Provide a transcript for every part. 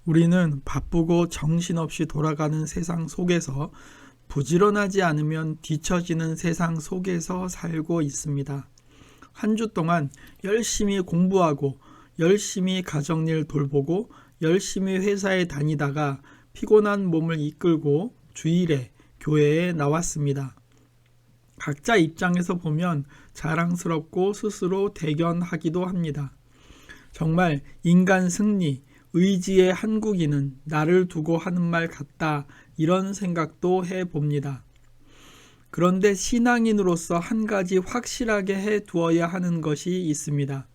우리는 바쁘고 정신없이 돌아가는 세상 속에서 부지런하지 않으면 뒤처지는 세상 속에서 살고 있습니다. 한 주 동안 열심히 공부하고 열심히 가정일 돌보고 열심히 회사에 다니다가 피곤한 몸을 이끌고 주일에 교회에 나왔습니다. 각자 입장에서 보면 자랑스럽고 스스로 대견하기도 합니다. 정말 인간 승리, 의지의 한국인은 나를 두고 하는 말 같다, 이런 생각도 해봅니다. 그런데 신앙인으로서 한 가지 확실하게 해 두어야 하는 것이 있습니다.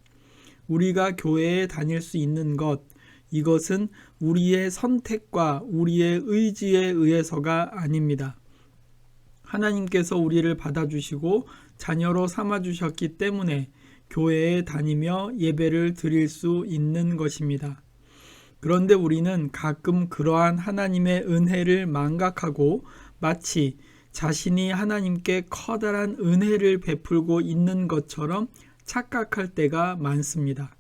우리가 교회에 다닐 수 있는 것, 이것은 우리의 선택과 우리의 의지에 의해서가 아닙니다. 하나님께서 우리를 받아주시고 자녀로 삼아주셨기 때문에 교회에 다니며 예배를 드릴 수 있는 것입니다. 그런데 우리는 가끔 그러한 하나님의 은혜를 망각하고 마치 자신이 하나님께 커다란 은혜를 베풀고 있는 것처럼 착각할 때가 많습니다.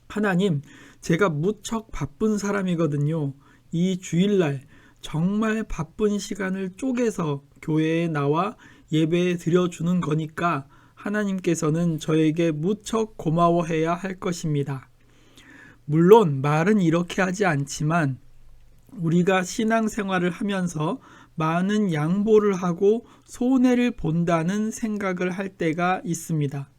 하나님, 제가 무척 바쁜 사람이거든요. 이 주일날 정말 바쁜 시간을 쪼개서 교회에 나와 예배 드려주는 거니까 하나님께서는 저에게 무척 고마워해야 할 것입니다. 물론 말은 이렇게 하지 않지만 우리가 신앙생활을 하면서 많은 양보를 하고 손해를 본다는 생각을 할 때가 있습니다.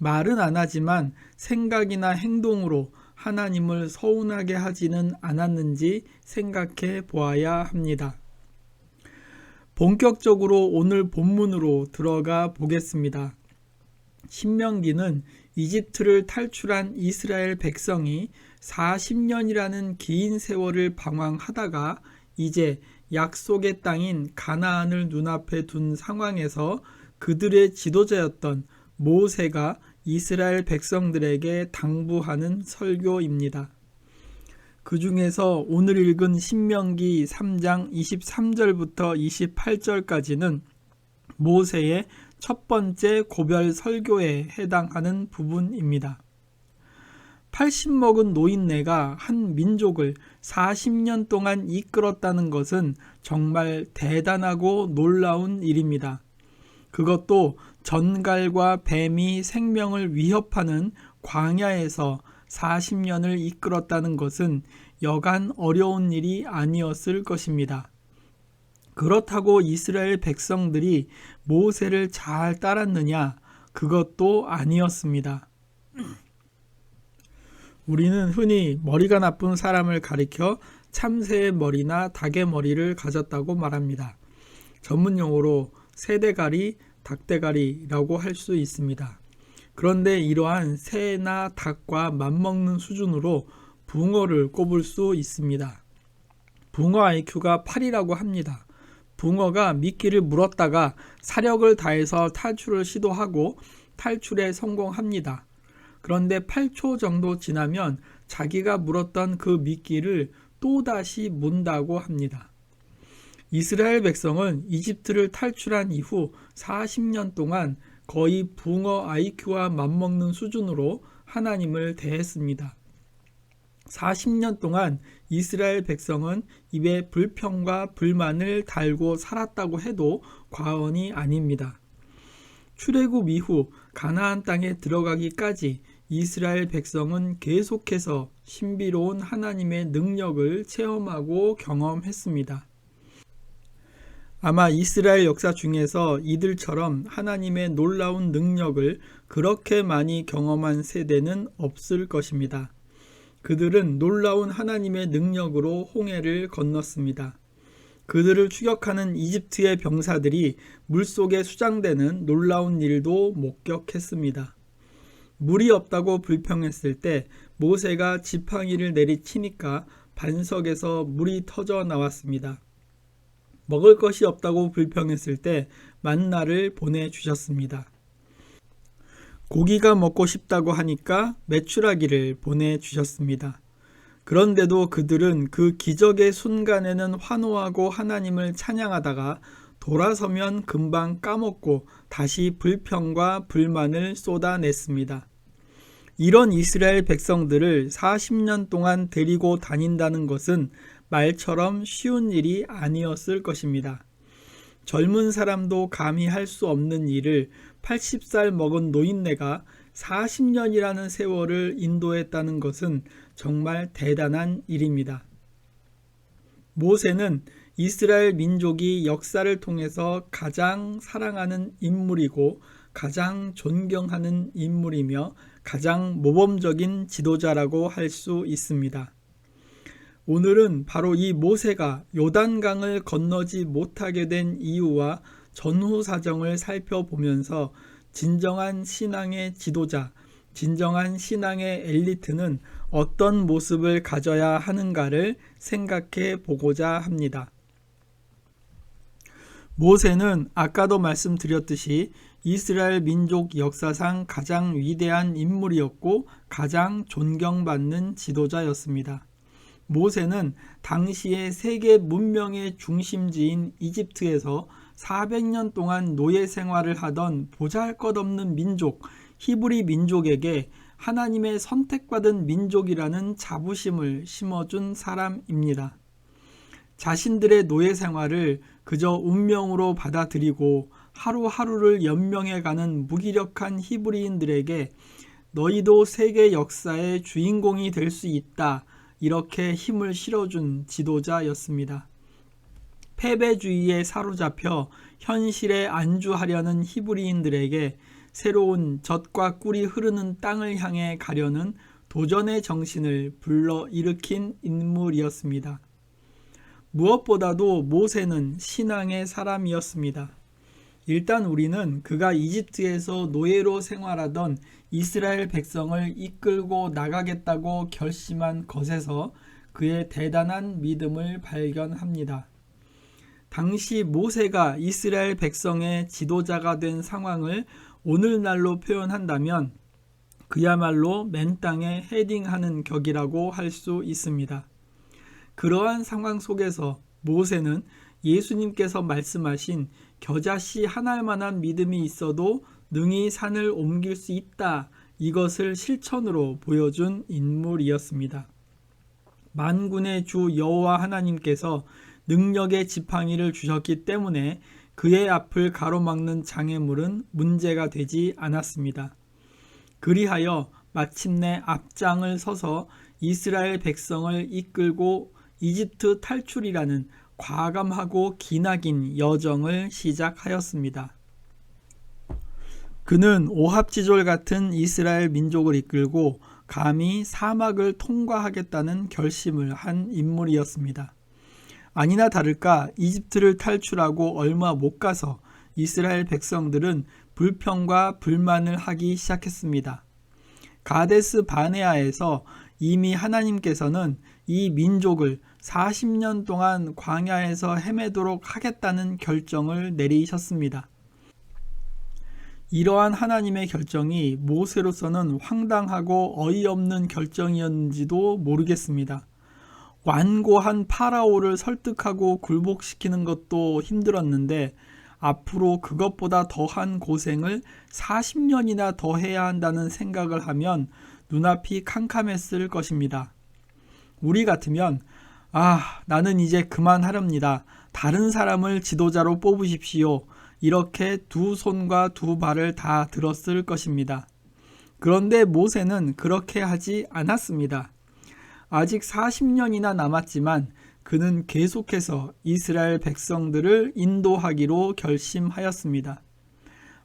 말은 안 하지만 생각이나 행동으로 하나님을 서운하게 하지는 않았는지 생각해 보아야 합니다. 본격적으로 오늘 본문으로 들어가 보겠습니다. 신명기는 이집트를 탈출한 이스라엘 백성이 40년이라는 긴 세월을 방황하다가 이제 약속의 땅인 가나안을 눈앞에 둔 상황에서 그들의 지도자였던 모세가 이스라엘 백성들에게 당부하는 설교입니다. 그 중에서 오늘 읽은 신명기 3장 23절부터 28절까지는 모세의 첫 번째 고별 설교에 해당하는 부분입니다. 80 먹은 노인네가 한 민족을 40년 동안 이끌었다는 것은 정말 대단하고 놀라운 일입니다. 그것도 전갈과 뱀이 생명을 위협하는 광야에서 40년을 이끌었다는 것은 여간 어려운 일이 아니었을 것입니다. 그렇다고 이스라엘 백성들이 모세를 잘 따랐느냐? 그것도 아니었습니다. 우리는 흔히 머리가 나쁜 사람을 가리켜 참새의 머리나 닭의 머리를 가졌다고 말합니다. 전문 용어로 새대가리, 닭대가리라고 할 수 있습니다. 그런데 이러한 새나 닭과 맞먹는 수준으로 붕어를 꼽을 수 있습니다. 붕어 IQ가 8이라고 합니다. 붕어가 미끼를 물었다가 사력을 다해서 탈출을 시도하고 탈출에 성공합니다. 그런데 8초 정도 지나면 자기가 물었던 그 미끼를 또다시 문다고 합니다. 이스라엘 백성은 이집트를 탈출한 이후 40년 동안 거의 붕어 IQ와 맞먹는 수준으로 하나님을 대했습니다. 40년 동안 이스라엘 백성은 입에 불평과 불만을 달고 살았다고 해도 과언이 아닙니다. 출애굽 이후 가나안 땅에 들어가기까지 이스라엘 백성은 계속해서 신비로운 하나님의 능력을 체험하고 경험했습니다. 아마 이스라엘 역사 중에서 이들처럼 하나님의 놀라운 능력을 그렇게 많이 경험한 세대는 없을 것입니다. 그들은 놀라운 하나님의 능력으로 홍해를 건넜습니다. 그들을 추격하는 이집트의 병사들이 물속에 수장되는 놀라운 일도 목격했습니다. 물이 없다고 불평했을 때 모세가 지팡이를 내리치니까 반석에서 물이 터져 나왔습니다. 먹을 것이 없다고 불평했을 때 만나를 보내주셨습니다. 고기가 먹고 싶다고 하니까 메추라기를 보내주셨습니다. 그런데도 그들은 그 기적의 순간에는 환호하고 하나님을 찬양하다가 돌아서면 금방 까먹고 다시 불평과 불만을 쏟아냈습니다. 이런 이스라엘 백성들을 40년 동안 데리고 다닌다는 것은 말처럼 쉬운 일이 아니었을 것입니다. 젊은 사람도 감히 할 수 없는 일을 80살 먹은 노인네가 40년이라는 세월을 인도했다는 것은 정말 대단한 일입니다. 모세는 이스라엘 민족이 역사를 통해서 가장 사랑하는 인물이고 가장 존경하는 인물이며 가장 모범적인 지도자라고 할 수 있습니다. 오늘은 바로 이 모세가 요단강을 건너지 못하게 된 이유와 전후 사정을 살펴보면서 진정한 신앙의 지도자, 진정한 신앙의 엘리트는 어떤 모습을 가져야 하는가를 생각해 보고자 합니다. 모세는 아까도 말씀드렸듯이 이스라엘 민족 역사상 가장 위대한 인물이었고 가장 존경받는 지도자였습니다. 모세는 당시의 세계 문명의 중심지인 이집트에서 400년 동안 노예 생활을 하던 보잘것없는 민족, 히브리 민족에게 하나님의 선택받은 민족이라는 자부심을 심어준 사람입니다. 자신들의 노예 생활을 그저 운명으로 받아들이고 하루하루를 연명해가는 무기력한 히브리인들에게 너희도 세계 역사의 주인공이 될 수 있다, 이렇게 힘을 실어준 지도자였습니다. 패배주의에 사로잡혀 현실에 안주하려는 히브리인들에게 새로운 젖과 꿀이 흐르는 땅을 향해 가려는 도전의 정신을 불러일으킨 인물이었습니다. 무엇보다도 모세는 신앙의 사람이었습니다. 일단 우리는 그가 이집트에서 노예로 생활하던 이스라엘 백성을 이끌고 나가겠다고 결심한 것에서 그의 대단한 믿음을 발견합니다. 당시 모세가 이스라엘 백성의 지도자가 된 상황을 오늘날로 표현한다면 그야말로 맨땅에 헤딩하는 격이라고 할 수 있습니다. 그러한 상황 속에서 모세는 예수님께서 말씀하신 겨자씨 한 알만한 믿음이 있어도 능히 산을 옮길 수 있다, 이것을 실천으로 보여준 인물이었습니다. 만군의 주 여호와 하나님께서 능력의 지팡이를 주셨기 때문에 그의 앞을 가로막는 장애물은 문제가 되지 않았습니다. 그리하여 마침내 앞장을 서서 이스라엘 백성을 이끌고 이집트 탈출이라는 과감하고 기나긴 여정을 시작하였습니다. 그는 오합지졸 같은 이스라엘 민족을 이끌고 감히 사막을 통과하겠다는 결심을 한 인물이었습니다. 아니나 다를까 이집트를 탈출하고 얼마 못 가서 이스라엘 백성들은 불평과 불만을 하기 시작했습니다. 가데스 바네아에서 이미 하나님께서는 이 민족을 40년 동안 광야에서 헤매도록 하겠다는 결정을 내리셨습니다. 이러한 하나님의 결정이 모세로서는 황당하고 어이없는 결정이었는지도 모르겠습니다. 완고한 파라오를 설득하고 굴복시키는 것도 힘들었는데 앞으로 그것보다 더한 고생을 40년이나 더 해야 한다는 생각을 하면 눈앞이 캄캄했을 것입니다. 우리 같으면 나는 이제 그만하렵니다. 다른 사람을 지도자로 뽑으십시오. 이렇게 두 손과 두 발을 다 들었을 것입니다. 그런데 모세는 그렇게 하지 않았습니다. 아직 40년이나 남았지만 그는 계속해서 이스라엘 백성들을 인도하기로 결심하였습니다.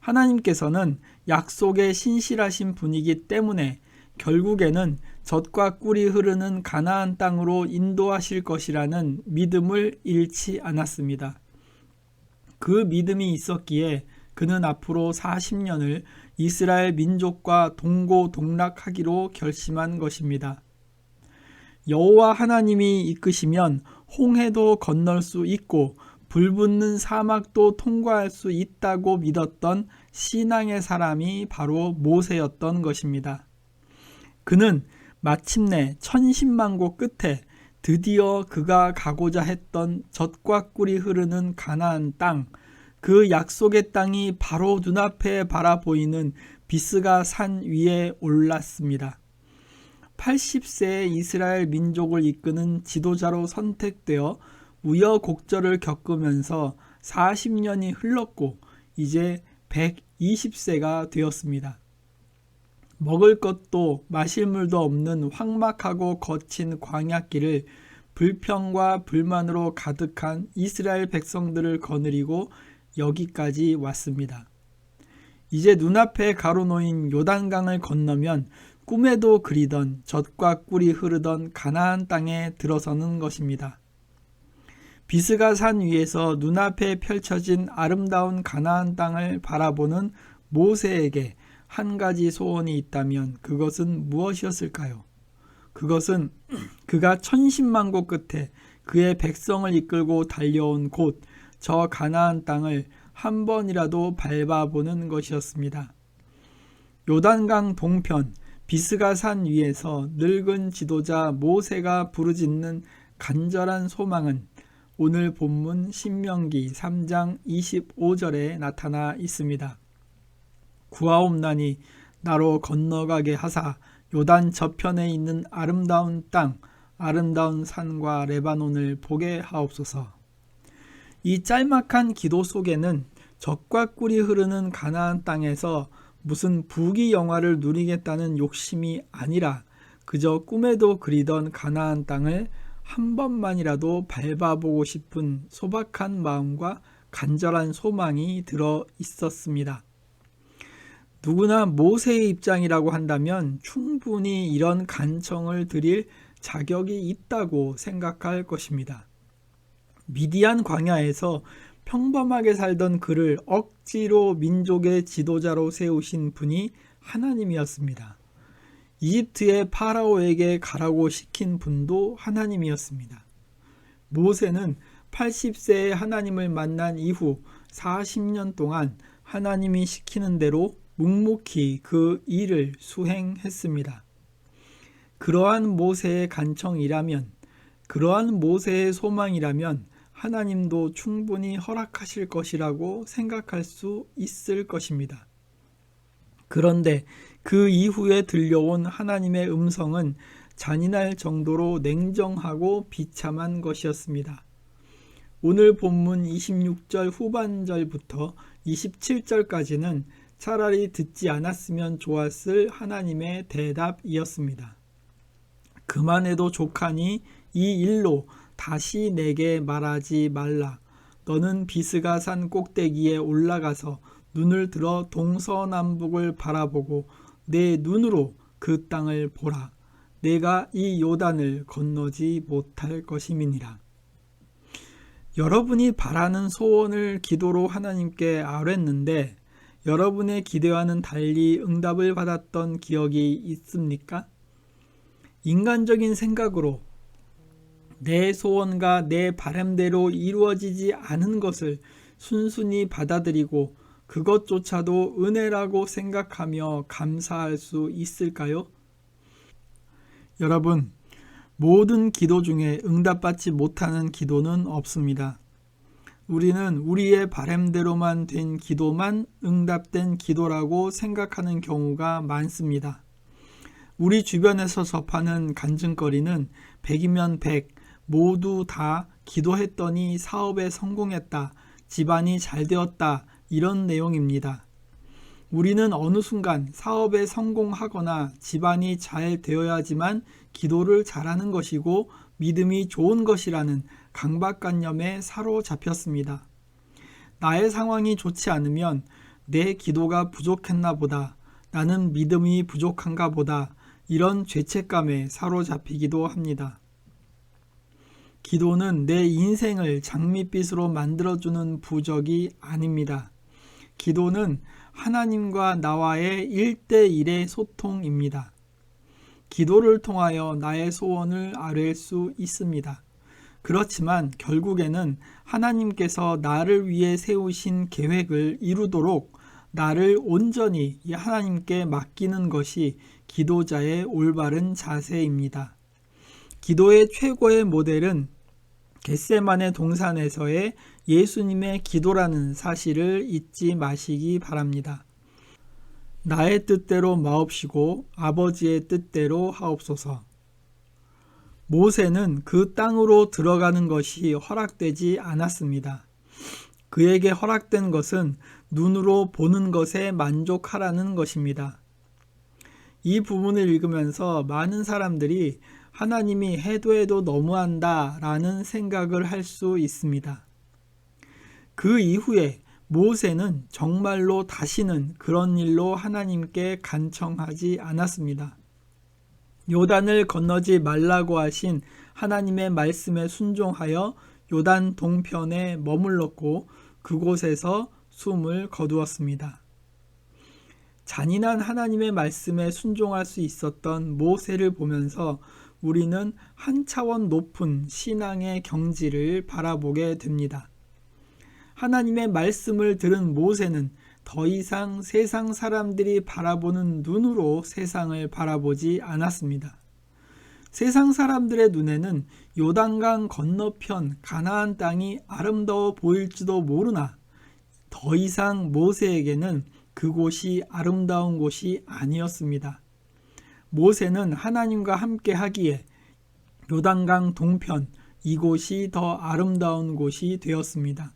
하나님께서는 약속에 신실하신 분이기 때문에 결국에는 젖과 꿀이 흐르는 가나안 땅으로 인도하실 것이라는 믿음을 잃지 않았습니다. 그 믿음이 있었기에 그는 앞으로 40년을 이스라엘 민족과 동고동락하기로 결심한 것입니다. 여호와 하나님이 이끄시면 홍해도 건널 수 있고 불붙는 사막도 통과할 수 있다고 믿었던 신앙의 사람이 바로 모세였던 것입니다. 그는 마침내 천신만고 끝에 드디어 그가 가고자 했던 젖과 꿀이 흐르는 가나안 땅, 그 약속의 땅이 바로 눈앞에 바라보이는 비스가 산 위에 올랐습니다. 80세의 이스라엘 민족을 이끄는 지도자로 선택되어 우여곡절을 겪으면서 40년이 흘렀고 이제 120세가 되었습니다. 먹을 것도 마실 물도 없는 황막하고 거친 광야길을 불평과 불만으로 가득한 이스라엘 백성들을 거느리고 여기까지 왔습니다. 이제 눈앞에 가로놓인 요단강을 건너면 꿈에도 그리던 젖과 꿀이 흐르던 가나안 땅에 들어서는 것입니다. 비스가 산 위에서 눈앞에 펼쳐진 아름다운 가나안 땅을 바라보는 모세에게 한 가지 소원이 있다면 그것은 무엇이었을까요? 그것은 그가 천신만고 끝에 그의 백성을 이끌고 달려온 곳 저 가나안 땅을 한 번이라도 밟아보는 것이었습니다. 요단강 동편 비스가 산 위에서 늙은 지도자 모세가 부르짖는 간절한 소망은 오늘 본문 신명기 3장 25절에 나타나 있습니다. 구하옵나니 나로 건너가게 하사 요단 저편에 있는 아름다운 땅, 아름다운 산과 레바논을 보게 하옵소서. 이 짤막한 기도 속에는 젖과 꿀이 흐르는 가나안 땅에서 무슨 부귀 영화를 누리겠다는 욕심이 아니라 그저 꿈에도 그리던 가나안 땅을 한 번만이라도 밟아보고 싶은 소박한 마음과 간절한 소망이 들어 있었습니다. 누구나 모세의 입장이라고 한다면 충분히 이런 간청을 드릴 자격이 있다고 생각할 것입니다. 미디안 광야에서 평범하게 살던 그를 억지로 민족의 지도자로 세우신 분이 하나님이었습니다. 이집트의 파라오에게 가라고 시킨 분도 하나님이었습니다. 모세는 80세에 하나님을 만난 이후 40년 동안 하나님이 시키는 대로 묵묵히 그 일을 수행했습니다. 그러한 모세의 간청이라면, 그러한 모세의 소망이라면 하나님도 충분히 허락하실 것이라고 생각할 수 있을 것입니다. 그런데 그 이후에 들려온 하나님의 음성은 잔인할 정도로 냉정하고 비참한 것이었습니다. 오늘 본문 26절 후반절부터 27절까지는 차라리 듣지 않았으면 좋았을 하나님의 대답이었습니다. 그만해도 족하니 이 일로 다시 내게 말하지 말라. 너는 비스가 산 꼭대기에 올라가서 눈을 들어 동서남북을 바라보고 내 눈으로 그 땅을 보라. 내가 이 요단을 건너지 못할 것임이니라. 여러분이 바라는 소원을 기도로 하나님께 아뢰는데 여러분의 기대와는 달리 응답을 받았던 기억이 있습니까? 인간적인 생각으로 내 소원과 내 바람대로 이루어지지 않은 것을 순순히 받아들이고 그것조차도 은혜라고 생각하며 감사할 수 있을까요? 여러분, 모든 기도 중에 응답받지 못하는 기도는 없습니다. 우리는 우리의 바람대로만 된 기도만 응답된 기도라고 생각하는 경우가 많습니다. 우리 주변에서 접하는 간증거리는 100이면 100, 모두 다 기도했더니 사업에 성공했다, 집안이 잘 되었다, 이런 내용입니다. 우리는 어느 순간 사업에 성공하거나 집안이 잘 되어야지만 기도를 잘하는 것이고 믿음이 좋은 것이라는 강박관념에 사로잡혔습니다. 나의 상황이 좋지 않으면 내 기도가 부족했나 보다, 나는 믿음이 부족한가 보다, 이런 죄책감에 사로잡히기도 합니다. 기도는 내 인생을 장밋빛으로 만들어주는 부적이 아닙니다. 기도는 하나님과 나와의 1대1의 소통입니다. 기도를 통하여 나의 소원을 아뢰 수 있습니다. 그렇지만 결국에는 하나님께서 나를 위해 세우신 계획을 이루도록 나를 온전히 하나님께 맡기는 것이 기도자의 올바른 자세입니다. 기도의 최고의 모델은 겟세마네 동산에서의 예수님의 기도라는 사실을 잊지 마시기 바랍니다. 나의 뜻대로 마옵시고 아버지의 뜻대로 하옵소서. 모세는 그 땅으로 들어가는 것이 허락되지 않았습니다. 그에게 허락된 것은 눈으로 보는 것에 만족하라는 것입니다. 이 부분을 읽으면서 많은 사람들이 하나님이 해도 해도 너무한다 라는 생각을 할 수 있습니다. 그 이후에 모세는 정말로 다시는 그런 일로 하나님께 간청하지 않았습니다. 요단을 건너지 말라고 하신 하나님의 말씀에 순종하여 요단 동편에 머물렀고 그곳에서 숨을 거두었습니다. 잔인한 하나님의 말씀에 순종할 수 있었던 모세를 보면서 우리는 한 차원 높은 신앙의 경지를 바라보게 됩니다. 하나님의 말씀을 들은 모세는 더 이상 세상 사람들이 바라보는 눈으로 세상을 바라보지 않았습니다. 세상 사람들의 눈에는 요단강 건너편 가나안 땅이 아름다워 보일지도 모르나 더 이상 모세에게는 그곳이 아름다운 곳이 아니었습니다. 모세는 하나님과 함께 하기에 요단강 동편 이곳이 더 아름다운 곳이 되었습니다.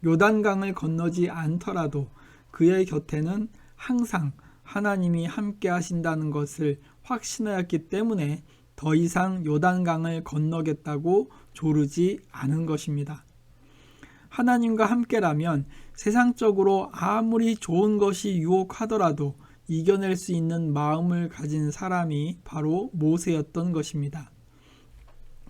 요단강을 건너지 않더라도 그의 곁에는 항상 하나님이 함께 하신다는 것을 확신하였기 때문에 더 이상 요단강을 건너겠다고 조르지 않은 것입니다. 하나님과 함께라면 세상적으로 아무리 좋은 것이 유혹하더라도 이겨낼 수 있는 마음을 가진 사람이 바로 모세였던 것입니다.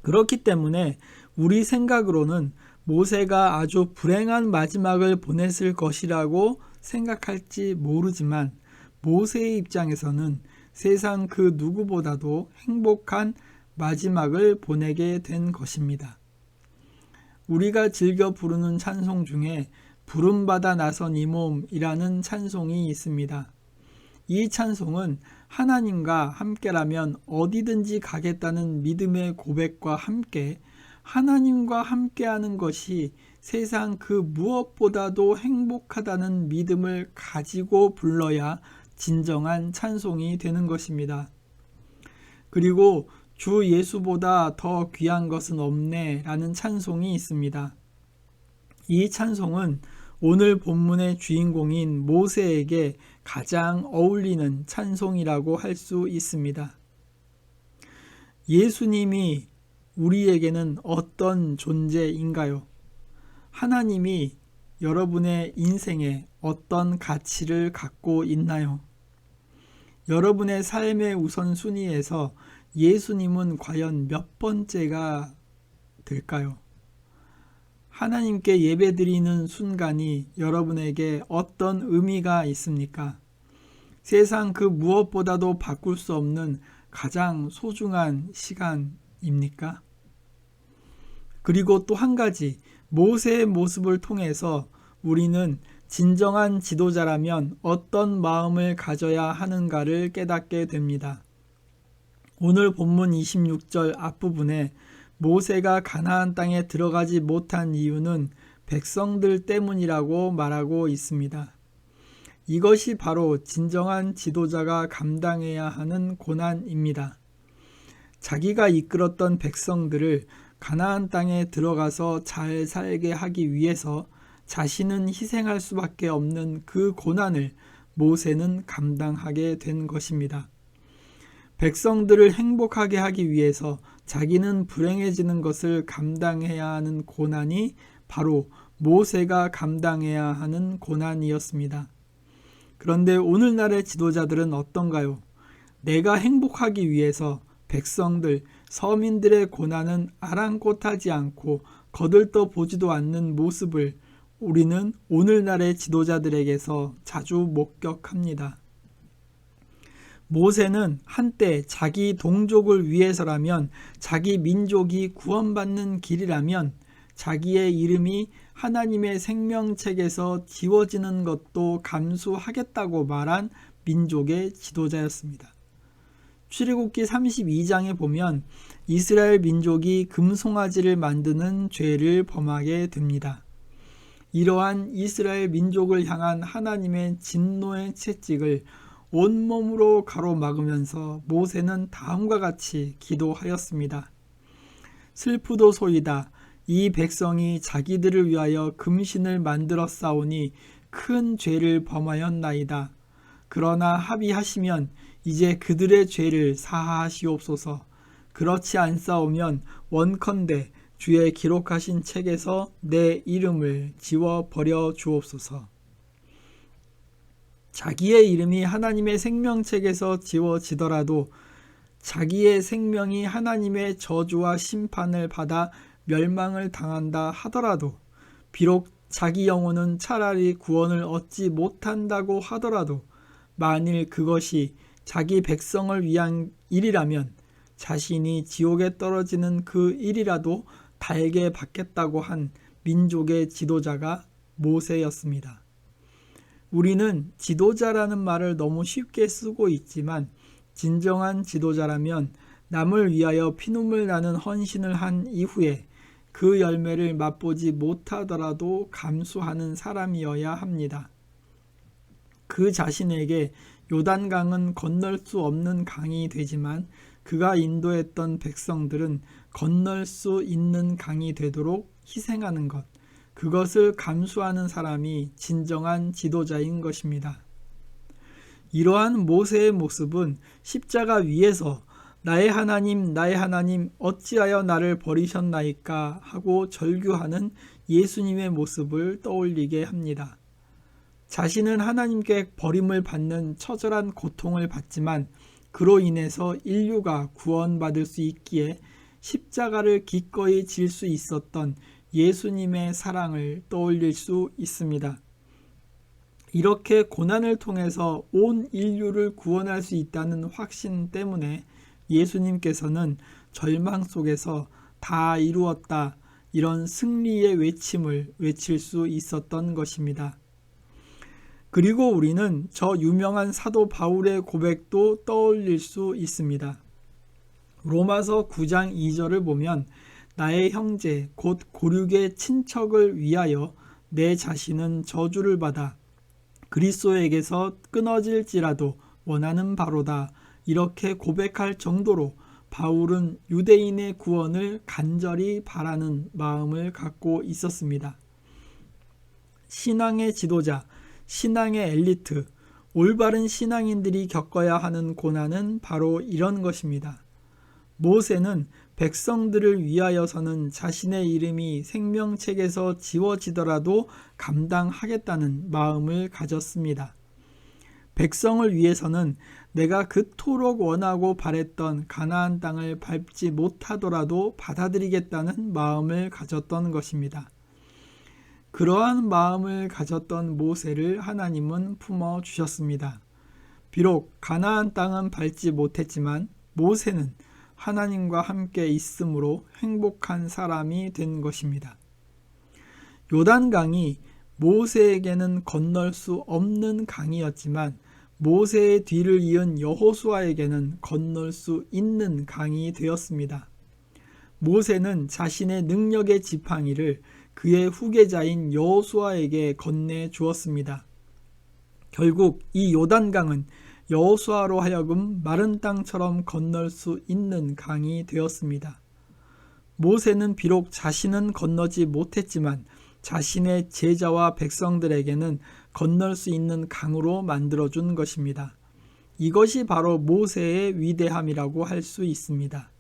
그렇기 때문에 우리 생각으로는 모세가 아주 불행한 마지막을 보냈을 것이라고 생각할지 모르지만 모세의 입장에서는 세상 그 누구보다도 행복한 마지막을 보내게 된 것입니다. 우리가 즐겨 부르는 찬송 중에 부름받아 나선 이 몸이라는 찬송이 있습니다. 이 찬송은 하나님과 함께라면 어디든지 가겠다는 믿음의 고백과 함께 하나님과 함께하는 것이 세상 그 무엇보다도 행복하다는 믿음을 가지고 불러야 진정한 찬송이 되는 것입니다. 그리고 주 예수보다 더 귀한 것은 없네 라는 찬송이 있습니다. 이 찬송은 오늘 본문의 주인공인 모세에게 가장 어울리는 찬송이라고 할 수 있습니다. 예수님이 우리에게는 어떤 존재인가요? 하나님이 여러분의 인생에 어떤 가치를 갖고 있나요? 여러분의 삶의 우선순위에서 예수님은 과연 몇 번째가 될까요? 하나님께 예배드리는 순간이 여러분에게 어떤 의미가 있습니까? 세상 그 무엇보다도 바꿀 수 없는 가장 소중한 시간입니까? 그리고 또 한 가지, 모세의 모습을 통해서 우리는 진정한 지도자라면 어떤 마음을 가져야 하는가를 깨닫게 됩니다. 오늘 본문 26절 앞부분에 모세가 가나안 땅에 들어가지 못한 이유는 백성들 때문이라고 말하고 있습니다. 이것이 바로 진정한 지도자가 감당해야 하는 고난입니다. 자기가 이끌었던 백성들을 가나안 땅에 들어가서 잘 살게 하기 위해서 자신은 희생할 수밖에 없는 그 고난을 모세는 감당하게 된 것입니다. 백성들을 행복하게 하기 위해서 자기는 불행해지는 것을 감당해야 하는 고난이 바로 모세가 감당해야 하는 고난이었습니다. 그런데 오늘날의 지도자들은 어떤가요? 내가 행복하기 위해서 백성들, 서민들의 고난은 아랑곳하지 않고 거들떠 보지도 않는 모습을 우리는 오늘날의 지도자들에게서 자주 목격합니다. 모세는 한때 자기 동족을 위해서라면, 자기 민족이 구원받는 길이라면 자기의 이름이 하나님의 생명책에서 지워지는 것도 감수하겠다고 말한 민족의 지도자였습니다. 출애굽기 32장에 보면 이스라엘 민족이 금송아지를 만드는 죄를 범하게 됩니다. 이러한 이스라엘 민족을 향한 하나님의 진노의 채찍을 온몸으로 가로막으면서 모세는 다음과 같이 기도하였습니다. 슬프도소이다. 이 백성이 자기들을 위하여 금신을 만들어 싸우니 큰 죄를 범하였나이다. 그러나 합의하시면 이제 그들의 죄를 사하시옵소서. 그렇지 않사오면 원컨대 주의 기록하신 책에서 내 이름을 지워버려 주옵소서. 자기의 이름이 하나님의 생명책에서 지워지더라도 자기의 생명이 하나님의 저주와 심판을 받아 멸망을 당한다 하더라도, 비록 자기 영혼은 차라리 구원을 얻지 못한다고 하더라도, 만일 그것이 자기 백성을 위한 일이라면 자신이 지옥에 떨어지는 그 일이라도 달게 받겠다고 한 민족의 지도자가 모세였습니다. 우리는 지도자라는 말을 너무 쉽게 쓰고 있지만 진정한 지도자라면 남을 위하여 피눈물 나는 헌신을 한 이후에 그 열매를 맛보지 못하더라도 감수하는 사람이어야 합니다. 그 자신에게 요단강은 건널 수 없는 강이 되지만 그가 인도했던 백성들은 건널 수 있는 강이 되도록 희생하는 것, 그것을 감수하는 사람이 진정한 지도자인 것입니다. 이러한 모세의 모습은 십자가 위에서 나의 하나님 어찌하여 나를 버리셨나이까 하고 절규하는 예수님의 모습을 떠올리게 합니다. 자신은 하나님께 버림을 받는 처절한 고통을 받지만 그로 인해서 인류가 구원받을 수 있기에 십자가를 기꺼이 질 수 있었던 예수님의 사랑을 떠올릴 수 있습니다. 이렇게 고난을 통해서 온 인류를 구원할 수 있다는 확신 때문에 예수님께서는 절망 속에서 다 이루었다, 이런 승리의 외침을 외칠 수 있었던 것입니다. 그리고 우리는 저 유명한 사도 바울의 고백도 떠올릴 수 있습니다. 로마서 9장 2절을 보면 나의 형제 곧 고륙의 친척을 위하여 내 자신은 저주를 받아 그리스도에게서 끊어질지라도 원하는 바로다, 이렇게 고백할 정도로 바울은 유대인의 구원을 간절히 바라는 마음을 갖고 있었습니다. 신앙의 지도자, 신앙의 엘리트, 올바른 신앙인들이 겪어야 하는 고난은 바로 이런 것입니다. 모세는 백성들을 위하여서는 자신의 이름이 생명책에서 지워지더라도 감당하겠다는 마음을 가졌습니다. 백성을 위해서는 내가 그토록 원하고 바랬던 가나안 땅을 밟지 못하더라도 받아들이겠다는 마음을 가졌던 것입니다. 그러한 마음을 가졌던 모세를 하나님은 품어주셨습니다. 비록 가나안 땅은 밟지 못했지만 모세는 하나님과 함께 있음으로 행복한 사람이 된 것입니다. 요단강이 모세에게는 건널 수 없는 강이었지만 모세의 뒤를 이은 여호수아에게는 건널 수 있는 강이 되었습니다. 모세는 자신의 능력의 지팡이를 그의 후계자인 여호수아에게 건네 주었습니다. 결국 이 요단강은 여호수아로 하여금 마른 땅처럼 건널 수 있는 강이 되었습니다. 모세는 비록 자신은 건너지 못했지만 자신의 제자와 백성들에게는 건널 수 있는 강으로 만들어준 것입니다. 이것이 바로 모세의 위대함이라고 할 수 있습니다.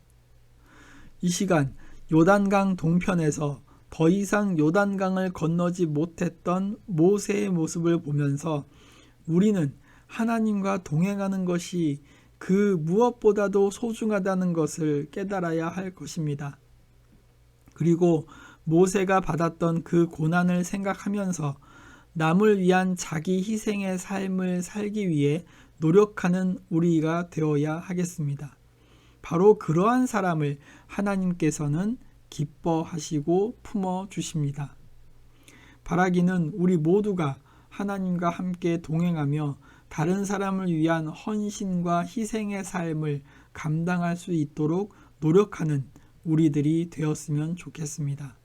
이 시간 요단강 동편에서 더 이상 요단강을 건너지 못했던 모세의 모습을 보면서 우리는 하나님과 동행하는 것이 그 무엇보다도 소중하다는 것을 깨달아야 할 것입니다. 그리고 모세가 받았던 그 고난을 생각하면서 남을 위한 자기 희생의 삶을 살기 위해 노력하는 우리가 되어야 하겠습니다. 바로 그러한 사람을 하나님께서는 기뻐하시고 품어주십니다. 바라기는 우리 모두가 하나님과 함께 동행하며 다른 사람을 위한 헌신과 희생의 삶을 감당할 수 있도록 노력하는 우리들이 되었으면 좋겠습니다.